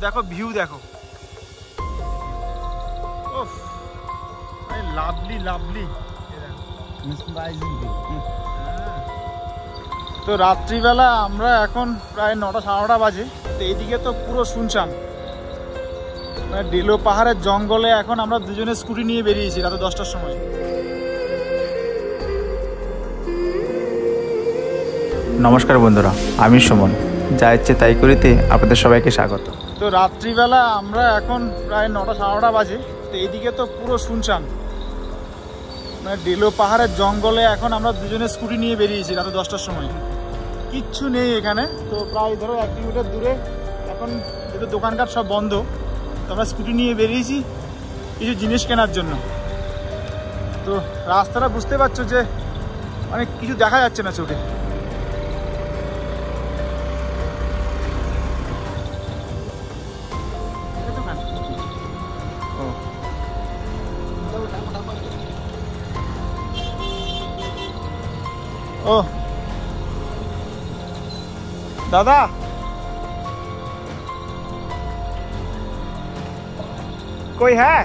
দেখো ভিউ দেখো, ওফ lovely lovely. তো রাত্রিবেলা আমরা এখন প্রায় 9টা সাড়ে 9টা বাজে। তো এইদিকে তো পুরো শুনশান, মানে ডেলো পাহাড়ের জঙ্গলে এখন আমরা দুজনে স্কুটি নিয়ে বেরিয়েছি রাতে 10টার সময়। নমস্কার বন্ধুরা, আমি সুমন, যা ইচ্ছে তাই করিতে আপনাদের সবাইকে স্বাগত। তো রাত্রিবেলা আমরা এখন প্রায় 9টা সাড়ে 9টা বাজে। তো এইদিকে তো পুরো শুনশান, মানে ডেলো পাহাড়ের জঙ্গলে এখন আমরা দুজনে স্কুটি নিয়ে বেরিয়েছি রাতে 10টার সময়। কিচ্ছু নেই এখানে। তো প্রায় ধরো 1 কিলোমিটার দূরে এখন যেহেতু দোকানঘাট সব বন্ধ, তো আমরা স্কুটি নিয়ে বেরিয়েছি কিছু জিনিস কেনার জন্য। তো রাস্তাটা বুঝতে পারছো যে অনেক কিছু দেখা যাচ্ছে না চোখে। ओ दादा, कोई है?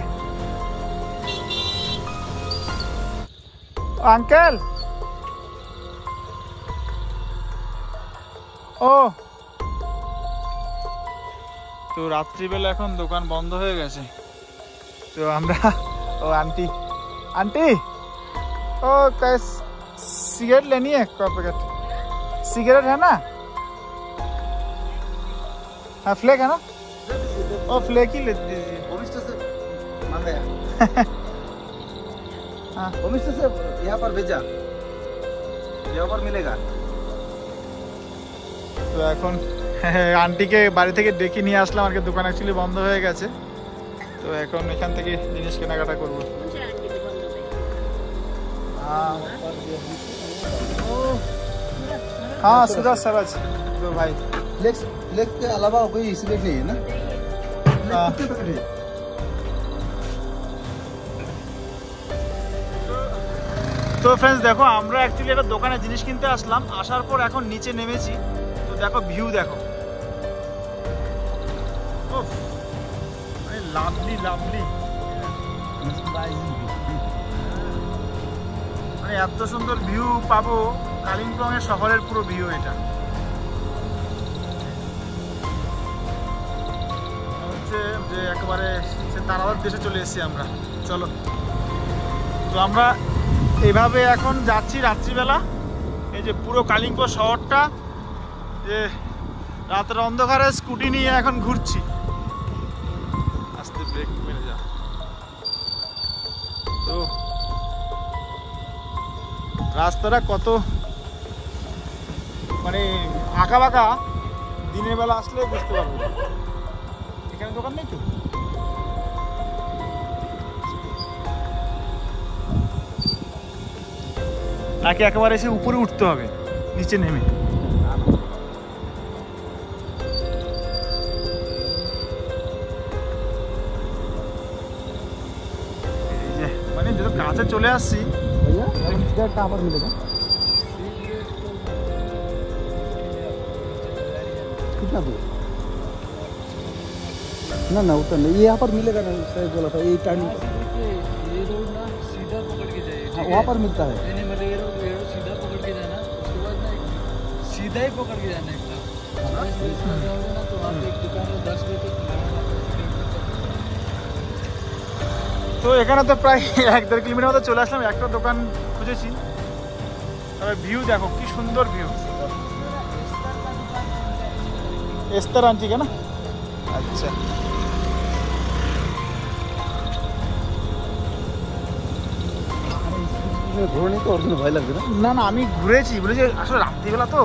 अंकल, ও তো রাত্রিবেলা এখন দোকান বন্ধ হয়ে গেছে। তো আমরা ও आंटी आंटी ओ कैस सिगरेट लेनी है? का पैकेट सिगरेट है ना? हाँ फ्लेक है ना? ओ फ्लेक ही ले दीजिए। होमस्टे से मंगाया। हाँ होमस्टे से यहाँ पर भेजा, यहाँ पर मिलेगा। তো এখন আন্টিকে বাড়ি থেকে ডেকে নিয়ে আসলাম, আর কি দোকান অ্যাকচুয়ালি বন্ধ হয়ে গেছে। তো এখন এখান থেকে জিনিস কেনাকাটা করবো। हाँ सूरज सराज तो भाई फ्लेक्स फ्लेक्स के अलावा कोई सिगरेट नहीं है ना? हाँ। कितने पैकेट है? তো ফ্রেন্ডস দেখো, আমরা অ্যাকচুয়ালি একটা দোকানে জিনিস কিনতে আসলাম, আসার পর এখন নিচে নেমেছি। তো দেখো ভিউ দেখো, ওফ মানে লাভলি লাভলি, মানে এত সুন্দর ভিউ পাবো। কালিম্পং এর শহরের পুরো ভিউ এটা হচ্ছে যে একেবারে সে তারাবাদ দেশে চলে এসেছি আমরা। চলো, তো আমরা এইভাবে এখন যাচ্ছি রাত্রিবেলা। এই যে পুরো কালিম্পং শহরটা, যে রাতের অন্ধকারে স্কুটি নিয়ে এখন ঘুরছি। আস্তে ব্রেক মেরে যা। তো রাস্তাটা কত মানে আঁকা বাঁকা, দিনের বেলা আসলে বুঝতে পারবো। এখানে দোকান নেই তো, নাকি একেবারে এসে উপরে উঠতে হবে নিচে নেমে? মানে যেহেতু কাছে চলে আসছি। भैया सिगरेट कहाँ पर मिलेगा? कितना दूर? ना ना उतना नहीं, ये यहाँ पर मिलेगा ना, सही बोला था। ये टर्निंग ये रोड ना सीधा पकड़ के जाइए। हाँ, वहाँ पर मिलता है। नहीं मतलब ये रोड सीधा पकड़ के जाना, उसके बाद ना सीधा ही पकड़ के जाना एकदम। 10 बजे से जाओगे ना तो वहाँ पे एक दुकान है, 10 बजे तक खुला रहता है। তো এখানে তো প্রায় 1-1.5 কিলোমিটার মতো চলে আসলাম, একটা দোকান খুঁজেছি। তবে ভিউ দেখো কি সুন্দর ভিউ। এস্তার আনছি কেন? আচ্ছা ঘোরা নেই তো, ওর জন্য ভয় লাগবে না? না না, আমি ঘুরেছি, বলেছি আসলে রাত্রিবেলা তো।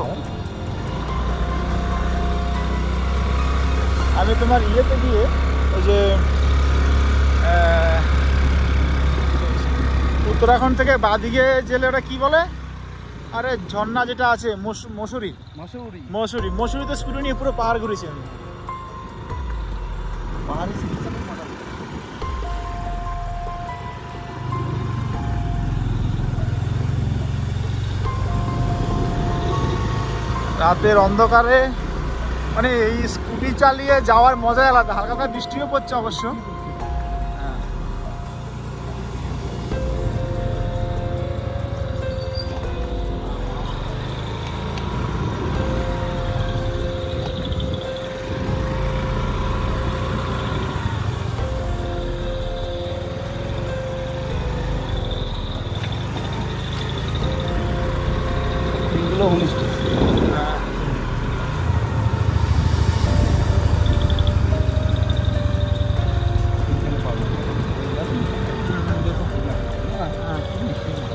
আমি তোমার ইয়েতে গিয়ে ওই যে উত্তরাখণ্ড থেকে বাদিকে জেলে ওটা কি বলে, আরে ঝর্ণা যেটা আছে মসুরি, মসুরিতে স্কুটি নিয়ে পুরো পাহাড় ঘুরেছি আমি। পাহাড়ি রাতের অন্ধকারে মানে এই স্কুটি স্কুটি চালিয়ে যাওয়ার মজাই আলাদা। হালকা হালকা বৃষ্টিও পড়ছে অবশ্য। এগুলো হোমস্টে।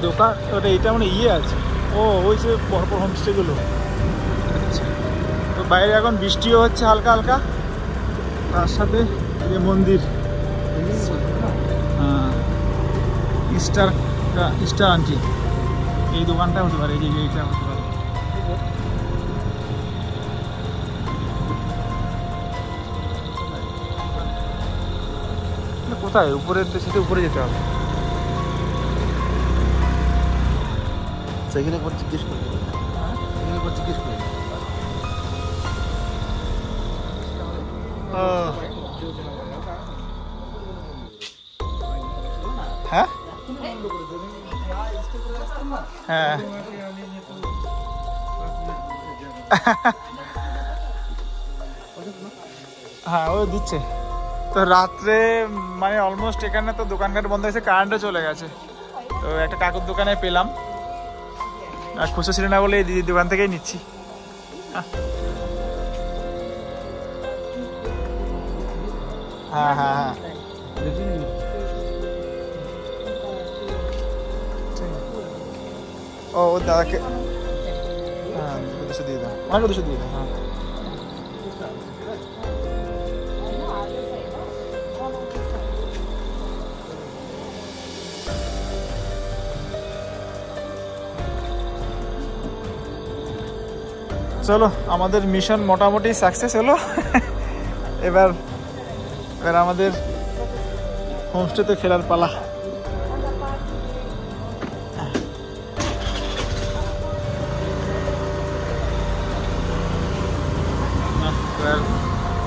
দোকান ওটা এটা মানে ইয়ে আছে। ও ওই যে পরপর হোমস্টেগুলো। তো বাইরে এখন বৃষ্টিও হচ্ছে হালকা হালকা, তার সাথে যে মন্দির স্টার স্টার আন্টি, এই দোকানটা হতে পারে, এই যে এইটা হতে পারে। কোথায় উপরে? সেটা উপরে যেতে হবে। সেখানে একবার জিজ্ঞেস করবে, সেখানে একবার জিজ্ঞেস করবে। হ্যাঁ হ্যাঁ হ্যাঁ ও দিচ্ছে তো। রাত্রে মানে অলমোস্ট এখানে তো দোকানঘাট বন্ধ হয়েছে, কারেন্টও চলে গেছে। তো একটা কাকুর দোকানে পেলাম, আর খুশি ছিল না বলে এই দিদির দোকান থেকেই নিচ্ছি। হ্যাঁ হ্যাঁ হ্যাঁ ও দাদাকে হ্যাঁ 200 দিয়ে দাও, আমাকে 200 দিয়ে দাও। হ্যাঁ চলো, আমাদের মিশন মোটামুটি সাকসেস হলো। এবার আমাদের হোমস্টেতে ফেরার পালা।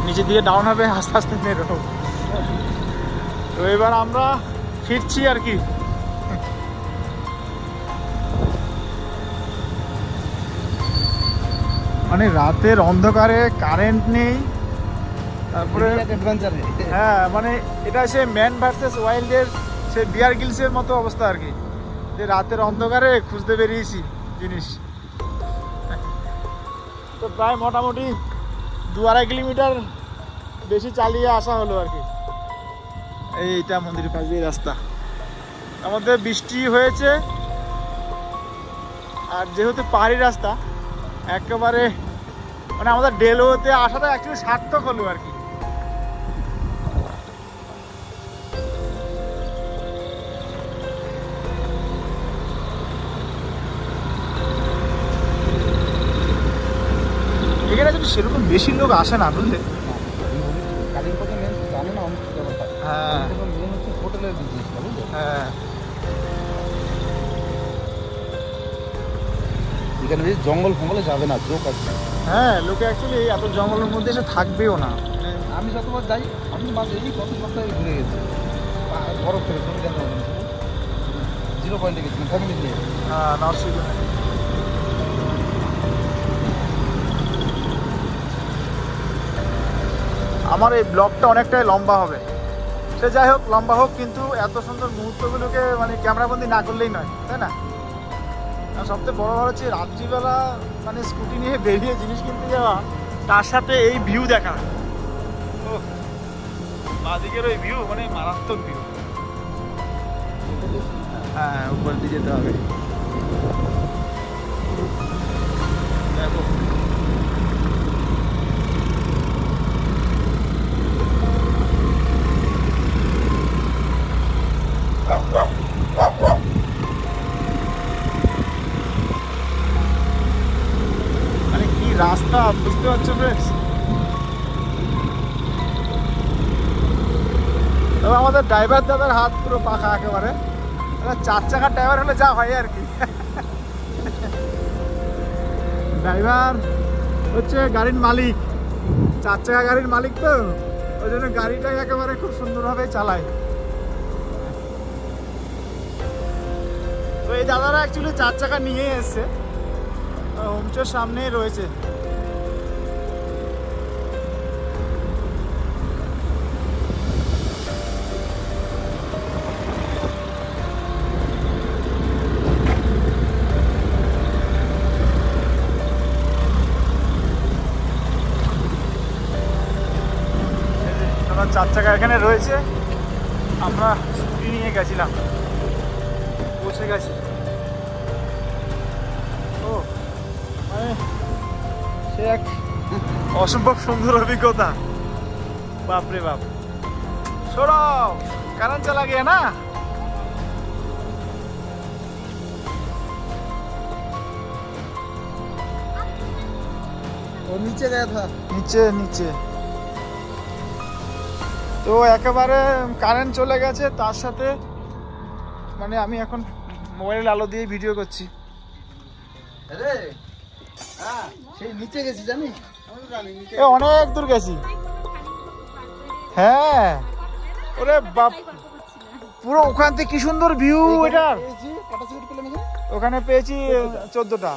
নিচের দিকে ডাউন হবে, আস্তে আস্তে বেরো। তো এবার আমরা ফিরছি আর কি। মানে রাতের অন্ধকারে কারেন্ট নেই, তারপরে হ্যাঁ মানে এটা সে ম্যান ভার্সেস ওয়াইল্ডের সে বিয়ার গিলসের মতো অবস্থা আর কি, যে রাতের অন্ধকারে খুঁজতে বেরিয়েছি জিনিস। তো প্রায় মোটামুটি 2-2.5 কিলোমিটার বেশি চালিয়ে আসা হলো আর কি। এইটা মন্দিরের পাশ দিয়ে রাস্তা। আমাদের বৃষ্টি হয়েছে, আর যেহেতু পাহাড়ি রাস্তা একেবারে মানে আমাদের ডেলোতে আসাটা অ্যাকচুয়ালি সার্থক হলো আর কি। এখানে যদি সেরকম বেশি লোক আসে না, বুঝলে? হ্যাঁ হোটেলের বিজনেসটা, বুঝলে? হ্যাঁ এখানে বেশি জঙ্গল ফঙ্গলে যাবে না, জোক আছে। হ্যাঁ লোকে অ্যাকচুয়ালি এত জঙ্গলের মধ্যে এসে থাকবেও না। আমি যতবার যাই, আমি মাঝে এই কত সপ্তাহে ঘুরে গেছি বরফ ফেলে, তুমি জানো 0 পয়েন্টে গেছিলাম ফ্যামিলি নিয়ে। হ্যাঁ নরসিংহ। আমার এই ব্লগটা অনেকটাই লম্বা হবে, সে যাই হোক লম্বা হোক, কিন্তু এত সুন্দর মুহূর্তগুলোকে মানে ক্যামেরাবন্দি না করলেই নয়, তাই না? আর সবথেকে বড় বড় হচ্ছে রাত্রিবেলা মানে স্কুটি নিয়ে বেরিয়ে জিনিস কিনতে যাওয়া, তার সাথে এই ভিউ দেখা। ও বাদিকের ওই ভিউ মানে মারাত্মক ভিউ। হ্যাঁ উপর দিয়ে যেতে হবে, দেখো। মানে কি রাস্তা বুঝতে পারছো ফ্রেন্ডস? তবে আমাদের ড্রাইভার দাদার হাত পুরো পাখা একেবারে, 4 চাকার ড্রাইভার হলে যা হয় আর কি। ড্রাইভার হচ্ছে গাড়ির মালিক, চার চাকা গাড়ির মালিক তো, ওই জন্য গাড়িটা একেবারে খুব সুন্দরভাবে চালায়। তো এই দাদারা অ্যাকচুয়ালি চার চাকা নিয়ে এসছে, হোমস্টের সামনেই রয়েছে। চার চাকা এখানে রয়েছে, আমরা স্কুটি নিয়ে গেছিলাম, বসে গেছি। ও মানে সে এক অসম্ভব সুন্দর অভিজ্ঞতা, বাপরে বাপ। সৌরভ কারণ চালা গিয়া না, ও নিচে গয়া থা, নিচে নিচে। তো একেবারে কারেন্ট চলে গেছে, তার সাথে মানে আমি এখন মোবাইলের আলো দিয়ে ভিডিও করছি। আরে হ্যাঁ সেই নিচে গেছি জানিস, এ অনেক দূর গেছি। হ্যাঁ ওরে বাপ, পুরো ওখান থেকে কি সুন্দর ভিউ এটার। কটা সিগারেট পেলাম এখানে? ওখানে পেয়েছি 14টা।